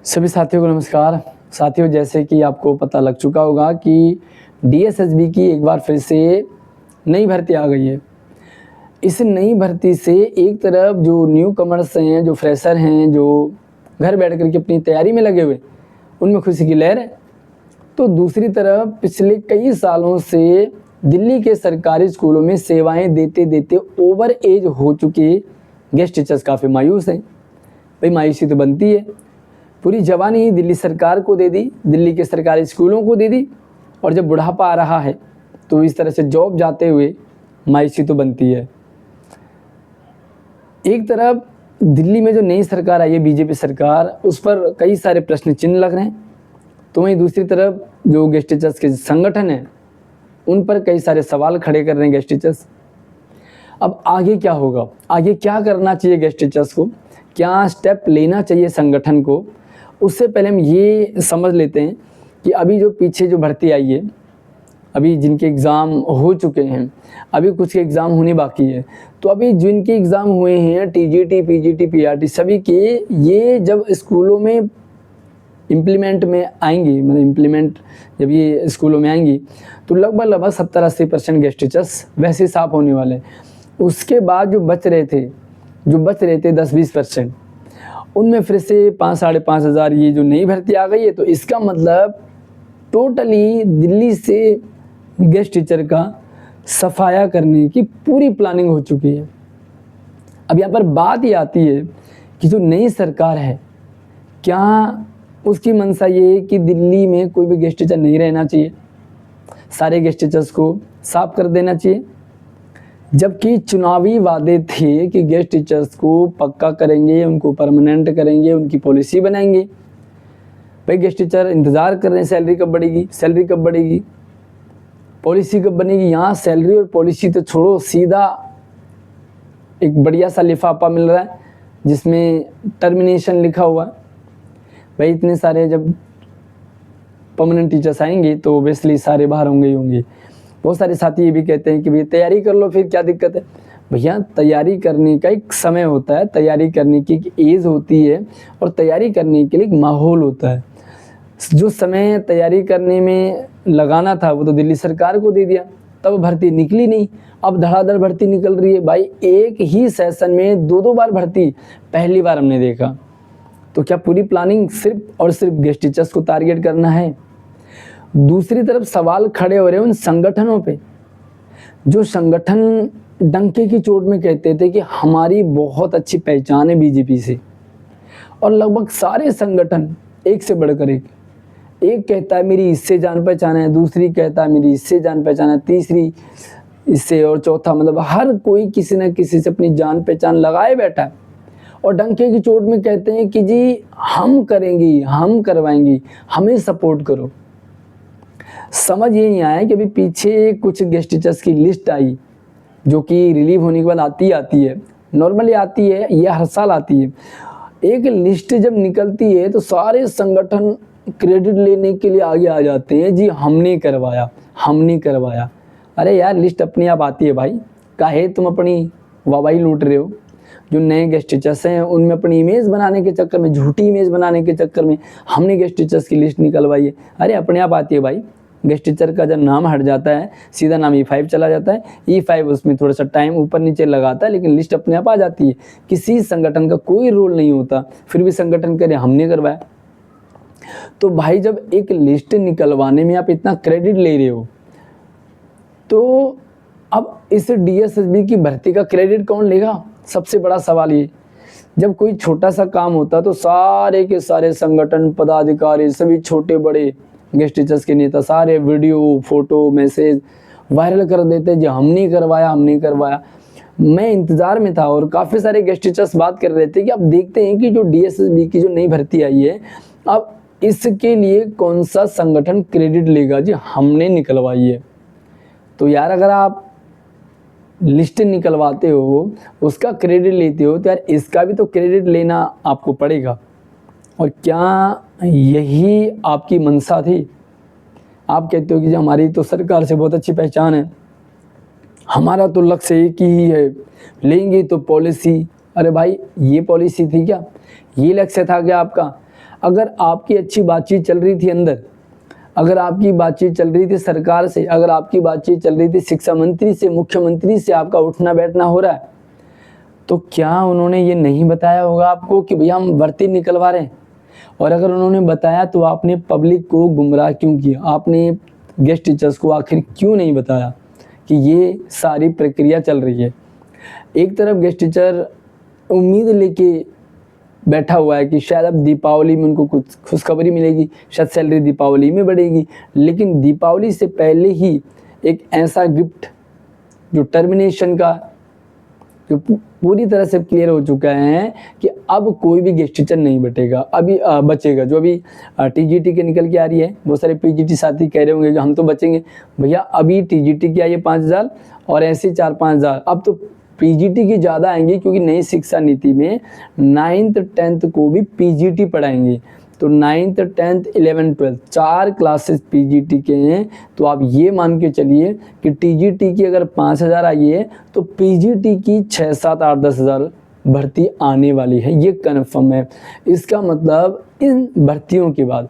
सभी साथियों को नमस्कार। साथियों, जैसे कि आपको पता लग चुका होगा कि डीएसएसबी की एक बार फिर से नई भर्ती आ गई है। इस नई भर्ती से एक तरफ जो न्यू कमर्स हैं, जो फ्रेशर हैं, जो घर बैठ कर के अपनी तैयारी में लगे हुए, उनमें खुशी की लहर है। तो दूसरी तरफ पिछले कई सालों से दिल्ली के सरकारी स्कूलों में सेवाएं देते देते ओवर एज हो चुके गेस्ट टीचर्स काफ़ी मायूस हैं। भाई, मायूसी तो बनती है। पूरी जवानी दिल्ली सरकार को दे दी, दिल्ली के सरकारी स्कूलों को दे दी, और जब बुढ़ापा आ रहा है तो इस तरह से जॉब जाते हुए मायूसी तो बनती है। एक तरफ दिल्ली में जो नई सरकार आई है, बीजेपी सरकार, उस पर कई सारे प्रश्न चिन्ह लग रहे हैं, तो वहीं दूसरी तरफ जो गेस्ट टीचर्स के संगठन हैं उन पर कई सारे सवाल खड़े कर रहे हैं गेस्ट टीचर्स। अब आगे क्या होगा, आगे क्या करना चाहिए गेस्ट टीचर्स को, क्या स्टेप लेना चाहिए संगठन को, उससे पहले हम ये समझ लेते हैं कि अभी जो पीछे जो भर्ती आई है, अभी जिनके एग्ज़ाम हो चुके हैं, अभी कुछ के एग्ज़ाम होने बाकी है, तो अभी जिनके एग्ज़ाम हुए हैं टीजीटी, पीजीटी, पीआरटी सभी के, ये जब स्कूलों में इम्प्लीमेंट में आएंगी, मतलब इम्प्लीमेंट जब ये स्कूलों में आएंगी तो लगभग 70-80% गेस्ट टीचर्स वैसे साफ होने वाले हैं। उसके बाद जो बच रहे थे 10-20%, उनमें फिर से 5-5.5 हज़ार ये जो नई भर्ती आ गई है, तो इसका मतलब टोटली दिल्ली से गेस्ट टीचर का सफाया करने की पूरी प्लानिंग हो चुकी है। अब यहाँ पर बात ये आती है कि जो नई सरकार है, क्या उसकी मंशा ये है कि दिल्ली में कोई भी गेस्ट टीचर नहीं रहना चाहिए, सारे गेस्ट टीचर्स को साफ कर देना चाहिए, जबकि चुनावी वादे थे कि गेस्ट टीचर्स को पक्का करेंगे, उनको परमानेंट करेंगे, उनकी पॉलिसी बनाएंगे। भाई, गेस्ट टीचर इंतज़ार कर रहे हैं सैलरी कब बढ़ेगी, पॉलिसी कब बनेगी। यहाँ सैलरी और पॉलिसी तो छोड़ो, सीधा एक बढ़िया सा लिफाफा मिल रहा है जिसमें टर्मिनेशन लिखा हुआ है। भाई, इतने सारे जब परमानेंट टीचर्स आएंगे तो ओबियसली सारे बाहर होंगे। बहुत सारे साथी ये भी कहते हैं कि भैया तैयारी कर लो, फिर क्या दिक्कत है। भैया, तैयारी करने का एक समय होता है, तैयारी करने की एक एज होती है, और तैयारी करने के लिए एक माहौल होता है। जो समय तैयारी करने में लगाना था वो तो दिल्ली सरकार को दे दिया, तब भर्ती निकली नहीं। अब धड़ाधड़ भर्ती निकल रही है। भाई, एक ही सेशन में 2-2 बार भर्ती पहली बार हमने देखा। तो क्या पूरी प्लानिंग सिर्फ और सिर्फ गेस्ट टीचर्स को टारगेट करना है? दूसरी तरफ सवाल खड़े हो रहे हैं उन संगठनों पे, जो संगठन डंके की चोट में कहते थे कि हमारी बहुत अच्छी पहचान है बीजेपी से, और लगभग सारे संगठन एक से बढ़कर एक कहता है मेरी इससे जान पहचान है, दूसरी कहता है मेरी इससे जान पहचान है, तीसरी इससे, और चौथा, मतलब हर कोई किसी न किसी से अपनी जान पहचान लगाए बैठा है, और डंके की चोट में कहते हैं कि जी हम करेंगे, हम करवाएंगे, हमें सपोर्ट करो। समझ ये नहीं आया कि अभी पीछे कुछ गेस्ट टीचर्स की लिस्ट आई, जो कि रिलीव होने के बाद आती है, नॉर्मली आती है, ये हर साल आती है। एक लिस्ट जब निकलती है तो सारे संगठन क्रेडिट लेने के लिए आगे आ जाते हैं, जी हमने करवाया। अरे यार, लिस्ट अपने आप आती है भाई, काहे तुम अपनी वाहवाही लूट रहे हो। जो नए गेस्ट टीचर्स हैं उनमें अपनी इमेज बनाने के चक्कर में, झूठी इमेज बनाने के चक्कर में हमने गेस्ट टीचर्स की लिस्ट निकलवाई है। अरे अपने आप आती है भाई। गेस्ट टीचर का जब नाम हट जाता है, सीधा नाम E5 चला जाता है। E5 उसमें थोड़ा सा टाइम ऊपर नीचे लगाता है, लेकिन लिस्ट अपने आप आ जाती है। किसी संगठन का कोई रोल नहीं होता, फिर भी संगठन करे हमने करवाया। तो भाई, जब एक लिस्ट निकलवाने में आप इतना क्रेडिट ले रहे हो, तो अब इस डीएसएसबी की भर्ती का क्रेडिट कौन लेगा? सबसे बड़ा सवाल ये। जब कोई छोटा सा काम होता तो सारे के सारे संगठन, पदाधिकारी, सभी छोटे बड़े गेस्ट टीचर्स के नेता सारे वीडियो, फोटो, मैसेज वायरल कर देते जो हमने करवाया। मैं इंतज़ार में था, और काफ़ी सारे गेस्ट टीचर्स बात कर रहे थे कि अब देखते हैं कि जो डीएसएसबी की जो नई भर्ती आई है, अब इसके लिए कौन सा संगठन क्रेडिट लेगा, जी हमने निकलवाई है। तो यार, अगर आप लिस्ट निकलवाते हो, उसका क्रेडिट लेते हो, तो यार इसका भी तो क्रेडिट लेना आपको पड़ेगा। और क्या यही आपकी मंशा थी? आप कहते हो कि हमारी तो सरकार से बहुत अच्छी पहचान है, हमारा तो लक्ष्य एक ही है, लेंगे तो पॉलिसी। अरे भाई, ये पॉलिसी थी क्या? ये लक्ष्य था क्या आपका? अगर आपकी अच्छी बातचीत चल रही थी अंदर, अगर आपकी बातचीत चल रही थी सरकार से, अगर आपकी बातचीत चल रही थी शिक्षा मंत्री से, मुख्यमंत्री से, आपका उठना बैठना हो रहा है, तो क्या उन्होंने ये नहीं बताया होगा आपको कि भैया हम भर्ती निकलवा रहे हैं? और अगर उन्होंने बताया तो आपने पब्लिक को गुमराह क्यों किया? आपने गेस्ट टीचर्स को आखिर क्यों नहीं बताया कि ये सारी प्रक्रिया चल रही है? एक तरफ गेस्ट टीचर उम्मीद लेके बैठा हुआ है कि शायद अब दीपावली में उनको कुछ खुशखबरी मिलेगी, शायद सैलरी दीपावली में बढ़ेगी, लेकिन दीपावली से पहले ही एक ऐसा गिफ्ट जो टर्मिनेशन का जो पूरी तरह से क्लियर हो चुका है कि अब कोई भी गेस्ट टीचर नहीं बचेगा, अभी बचेगा। जो अभी टीजीटी के निकल के आ रही है, बहुत सारे पीजीटी साथी कह रहे होंगे कि हम तो बचेंगे। भैया अभी टीजीटी की आई है 5,000 और ऐसे 4-5 हज़ार, अब तो पीजीटी की ज़्यादा आएंगी क्योंकि नई शिक्षा नीति में 9th 10th को भी पीजीटी पढ़ाएंगे। तो 9th 10th 11th 12th 4 classes PGT के हैं। तो आप ये मान के चलिए कि टीजीटी की अगर 5,000 आई है तो पीजीटी की 6, 7, 8, 10 हज़ार भर्ती आने वाली है, ये कन्फर्म है। इसका मतलब इन भर्तियों के बाद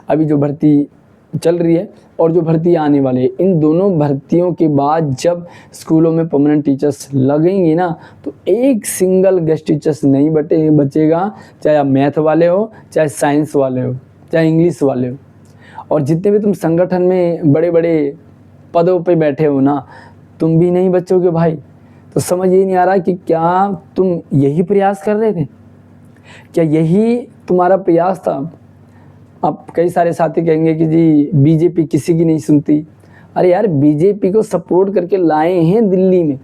अभी जो भर्ती चल रही है और जो भर्ती आने वाली है, इन दोनों भर्तियों के बाद जब स्कूलों में परमानेंट टीचर्स लगेंगे ना, तो एक सिंगल गेस्ट टीचर्स नहीं बचेगा, चाहे आप मैथ वाले हो, चाहे साइंस वाले हो, चाहे इंग्लिश वाले हो। और जितने भी तुम संगठन में बड़े बड़े पदों पे बैठे हो ना, तुम भी नहीं बचोगे भाई। तो समझ ये नहीं आ रहा कि क्या तुम यही प्रयास कर रहे थे, क्या यही तुम्हारा प्रयास था? अब कई सारे साथी कहेंगे कि जी बीजेपी किसी की नहीं सुनती। अरे यार, बीजेपी को सपोर्ट करके लाए हैं दिल्ली में,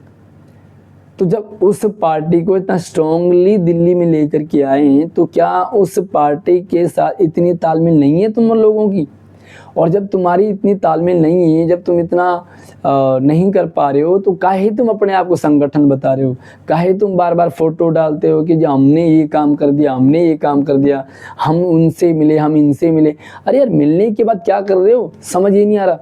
तो जब उस पार्टी को इतना स्ट्रांगली दिल्ली में लेकर के आए हैं, तो क्या उस पार्टी के साथ इतनी तालमेल नहीं है तुम लोगों की? और जब तुम्हारी इतनी तालमेल नहीं है, जब तुम इतना नहीं कर पा रहे हो, तो काहे तुम अपने आप को संगठन बता रहे हो? काहे तुम बार बार फोटो डालते हो कि जो हमने ये काम कर दिया, हमने ये काम कर दिया, हम उनसे मिले, हम इनसे मिले? अरे यार, मिलने के बाद क्या कर रहे हो समझ ही नहीं आ रहा।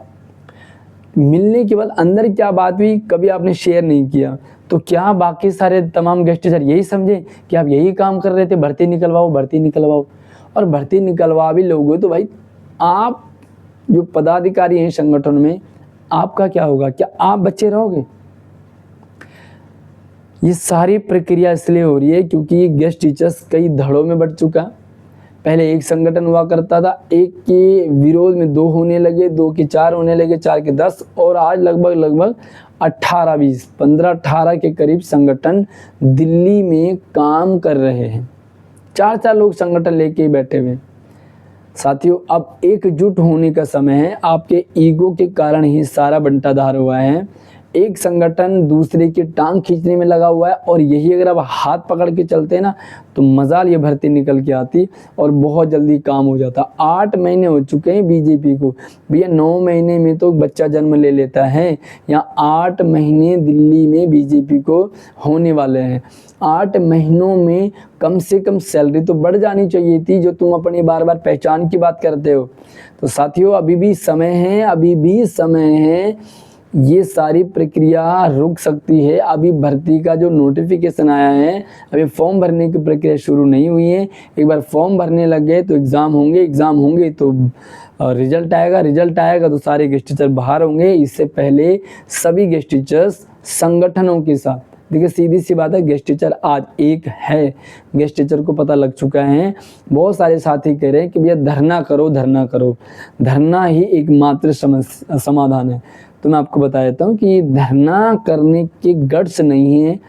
मिलने के बाद अंदर क्या बात हुई कभी आपने शेयर नहीं किया। तो क्या बाकी सारे तमाम गेस्ट टीचर यही समझे कि आप यही काम कर रहे थे, भर्ती निकलवाओ, भर्ती निकलवाओ? और भर्ती निकलवा भी लोगे तो भाई आप जो पदाधिकारी हैं संगठन में, आपका क्या होगा? क्या आप बच्चे रहोगे? ये सारी प्रक्रिया इसलिए हो रही है क्योंकि गेस्ट टीचर्स कई धड़ों में बढ़ चुका। पहले एक संगठन हुआ करता था, एक के विरोध में 2 होने लगे, 2 के 4 होने लगे, 4 के 10, और आज लगभग 18-20, 15-18 के करीब संगठन दिल्ली में काम कर रहे हैं। 4-4 लोग संगठन लेके बैठे हुए। साथियों, अब एकजुट होने का समय है। आपके ईगो के कारण ही सारा बंटाधार हुआ है। एक संगठन दूसरे की टांग खींचने में लगा हुआ है, और यही अगर आप हाथ पकड़ के चलते हैं ना, तो मजाल ये भर्ती निकल के आती और बहुत जल्दी काम हो जाता। 8 महीने हो चुके हैं बीजेपी को। भैया 9 महीने में तो बच्चा जन्म ले लेता है, यहाँ 8 महीने दिल्ली में बीजेपी को होने वाले हैं। 8 महीनों में कम से कम सैलरी तो बढ़ जानी चाहिए थी, जो तुम अपनी बार बार पहचान की बात करते हो। तो साथियों, अभी भी समय है, अभी भी समय है। ये सारी प्रक्रिया रुक सकती है। अभी भर्ती का जो नोटिफिकेशन आया है, अभी फॉर्म भरने की प्रक्रिया शुरू नहीं हुई है। एक बार फॉर्म भरने लग गए तो एग्ज़ाम होंगे तो रिजल्ट आएगा तो सारे गेस्ट टीचर बाहर होंगे। इससे पहले सभी गेस्ट टीचर्स संगठनों के साथ, देखिए सीधी सी बात है, गेस्ट टीचर आज एक है। गेस्ट टीचर को पता लग चुका है। बहुत सारे साथी कह रहे हैं कि भैया धरना करो, धरना ही एकमात्र समाधान है। तो मैं आपको बता देता हूँ कि धरना करने के गट्स नहीं है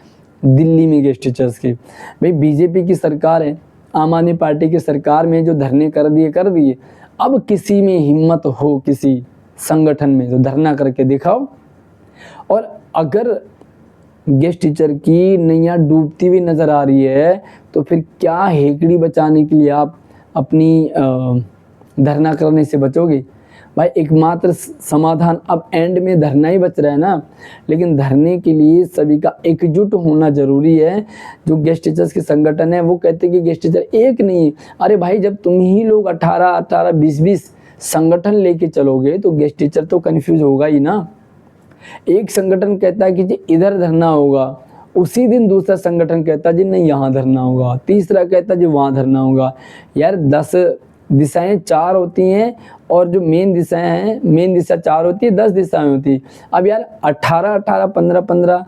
दिल्ली में गेस्ट टीचर्स के। भाई बीजेपी की सरकार है, आम आदमी पार्टी की सरकार में जो धरने कर दिए। अब किसी में हिम्मत हो, किसी संगठन में, तो धरना करके दिखाओ। और अगर गेस्ट टीचर की नैया डूबती हुई नज़र आ रही है, तो फिर क्या हेकड़ी बचाने के लिए आप अपनी धरना करने से बचोगे? भाई एकमात्र समाधान अब एंड में धरना ही बच रहा है ना, लेकिन धरने के लिए सभी का एकजुट होना जरूरी है। जो गेस्ट टीचर्स के संगठन है वो कहते हैं कि गेस्ट टीचर एक नहीं। अरे भाई, जब तुम ही लोग 18-18, 20-20 संगठन लेके चलोगे तो गेस्ट टीचर तो कन्फ्यूज होगा ही ना। एक संगठन कहता है कि जी इधर धरना होगा, उसी दिन दूसरा संगठन कहता जी नहीं यहाँ धरना होगा, तीसरा कहता जी वहाँ धरना होगा। यार 10 दिशाएं 4 होती हैं और जो मेन दिशाएं हैं, मेन दिशा 4 होती है, 10 दिशाएं होती है। अब यार 18 15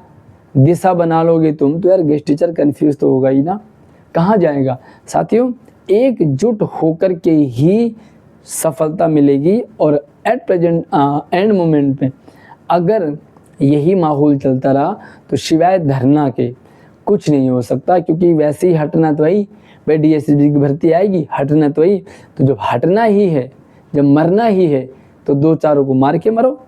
दिशा बना लोगे तुम, तो यार गेस्ट टीचर कंफ्यूज तो होगा ही ना, कहाँ जाएगा। साथियों, एकजुट होकर के ही सफलता मिलेगी। और एट प्रेजेंट एंड मोमेंट पे अगर यही माहौल चलता रहा तो सिवाय धरना के कुछ नहीं हो सकता, क्योंकि वैसे ही हटना तो वही, भाई डीएसएसबी की भर्ती आएगी, हटना तो वही। तो जब हटना ही है, जब मरना ही है, तो 2-4 को मार के मरो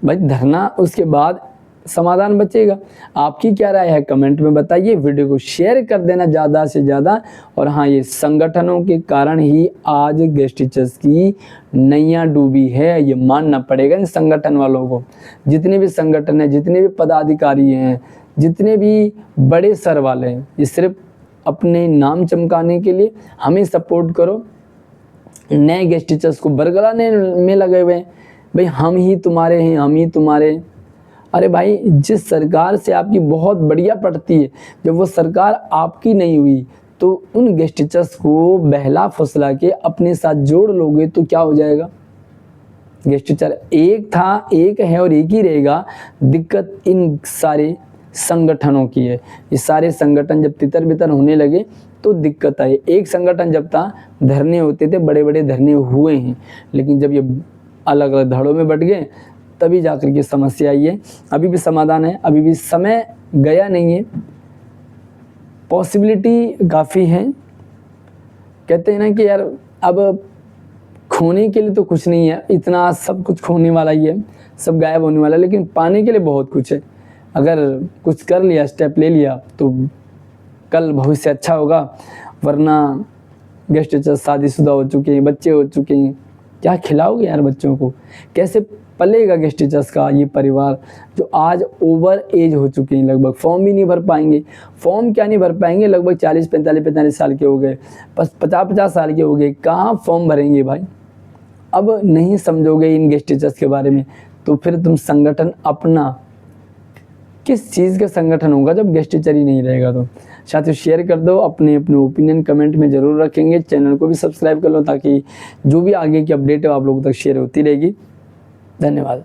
भाई। धरना उसके बाद समाधान बचेगा। आपकी क्या राय है कमेंट में बताइए, वीडियो को शेयर कर देना ज़्यादा से ज़्यादा। और हाँ, ये संगठनों के कारण ही आज गेस्ट टीचर्स की नैया डूबी है, ये मानना पड़ेगा इन संगठन वालों को। जितने भी संगठन हैं, जितने भी पदाधिकारी हैं, जितने भी बड़े सर वाले हैं, ये सिर्फ अपने नाम चमकाने के लिए हमें सपोर्ट करो, नए गेस्ट टीचर्स को बरगलाने में लगे हुए हैं। भाई हम ही तुम्हारे हैं, हम ही तुम्हारे। अरे भाई, जिस सरकार से आपकी बहुत बढ़िया पड़ती है, जब वो सरकार आपकी नहीं हुई तो उन गेस्ट टीचर्स को बहला फुसला के अपने साथ जोड़ लोगे तो क्या हो जाएगा। गेस्ट टीचर एक था, एक है और एक ही रहेगा। दिक्कत इन सारे संगठनों की है। ये सारे संगठन जब तितर बितर होने लगे तो दिक्कत आई। एक संगठन जब था, धरने होते थे, बड़े बड़े धरने हुए हैं, लेकिन जब ये अलग अलग धड़ों में बट गए तभी जाकर के समस्या आई है। अभी भी समाधान है, अभी भी समय गया नहीं है, पॉसिबिलिटी काफ़ी है। कहते हैं ना कि यार अब खोने के लिए तो कुछ नहीं है, इतना सब कुछ खोने वाला ही है, सब गायब होने वाला है, लेकिन पाने के लिए बहुत कुछ है। अगर कुछ कर लिया, स्टेप ले लिया, तो कल भविष्य अच्छा होगा। वरना गेस्ट टीचर शादीशुदा हो चुके हैं, बच्चे हो चुके हैं, क्या खिलाओगे यार बच्चों को, कैसे पलेगा गेस्ट टीचर्स का ये परिवार, जो आज ओवर एज हो चुके हैं, लगभग फॉर्म भी नहीं भर पाएंगे। फॉर्म क्या नहीं भर पाएंगे, लगभग 40-45 साल के हो गए, बस 50 साल के हो गए, कहाँ फॉर्म भरेंगे भाई। अब नहीं समझोगे इन गेस्ट टीचर्स के बारे में तो फिर तुम संगठन अपना किस चीज़ का संगठन होगा जब गेस्ट टीचर ही नहीं रहेगा। तो साथियों, शेयर कर दो, अपने ओपिनियन कमेंट में ज़रूर रखेंगे। चैनल को भी सब्सक्राइब कर लो ताकि जो भी आगे की अपडेट है आप लोगों तक शेयर होती रहेगी। धन्यवाद।